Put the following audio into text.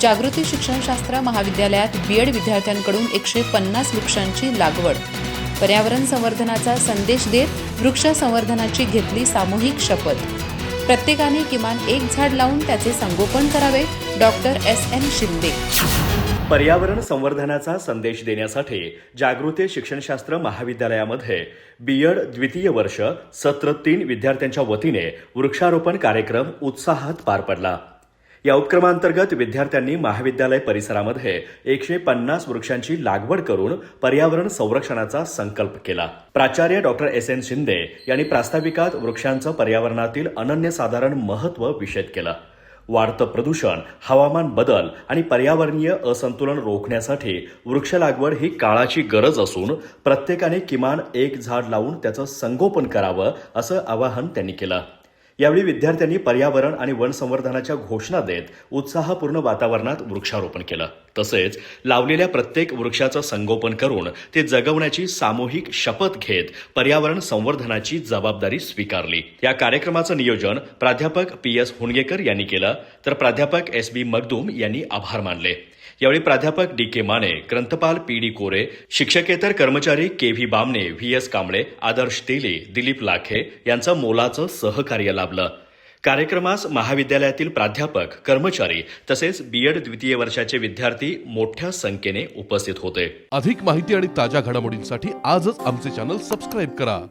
जागृती शिक्षणशास्त्र महाविद्यालयात बीएड विद्यार्थ्यांकडून 150 वृक्षांची लागवड. पर्यावरण संवर्धनाचा संदेश देत वृक्ष संवर्धनाची घेतली सामूहिक शपथ. प्रत्येकाने किमान एक झाड लावून त्याचे संगोपन करावे. Doctor SN. शिंदे. पर्यावरण संवर्धनाचा संदेश देण्यासाठी जागृती शिक्षणशास्त्र महाविद्यालयामध्ये बीएड द्वितीय वर्ष सत्र 3 विद्यार्थ्यांच्या वतीने वृक्षारोपण कार्यक्रम उत्साहात पार पडला. या उपक्रमांतर्गत विद्यार्थ्यांनी महाविद्यालय परिसरामध्ये 150 वृक्षांची लागवड करून पर्यावरण संरक्षणाचा संकल्प केला. प्राचार्य डॉक्टर एस.एन. शिंदे यांनी प्रास्ताविकात वृक्षांचं पर्यावरणातील अनन्यसाधारण महत्त्व विशद केलं. वाढतं प्रदूषण, हवामान बदल आणि पर्यावरणीय असंतुलन रोखण्यासाठी वृक्ष लागवड ही काळाची गरज असून प्रत्येकाने किमान एक झाड लावून त्याचं संगोपन करावं असं आवाहन त्यांनी केलं. यावेळी विद्यार्थ्यांनी पर्यावरण आणि वन संवर्धनाच्या घोषणा देत उत्साहपूर्ण वातावरणात वृक्षारोपण केलं. तसेच लावलेल्या प्रत्येक वृक्षाचं संगोपन करून ते जगवण्याची सामूहिक शपथ घेत पर्यावरण संवर्धनाची जबाबदारी स्वीकारली. या कार्यक्रमाचं नियोजन प्राध्यापक पी.एस. हुणगेकर यांनी केलं, तर प्राध्यापक एस.बी. मगदूम यांनी आभार मानले. यावेळी प्राध्यापक डी.के. माने, ग्रंथपाल पी.डी. कोरे, शिक्षकेतर कर्मचारी के.व्ही. बामणे, व्ही.एस. कांबळे, आदर्श तेले, दिलीप लाखे यांचं मोलाचं सहकार्य लाभलं. कार्यक्रमास महाविद्यालयातील प्राध्यापक, कर्मचारी तसेच बीएड द्वितीय वर्षाचे विद्यार्थी मोठ्या संख्येने उपस्थित होते. अधिक माहिती आणि ताज्या घडामोडींसाठी आजच आमचे चॅनल सबस्क्राईब करा.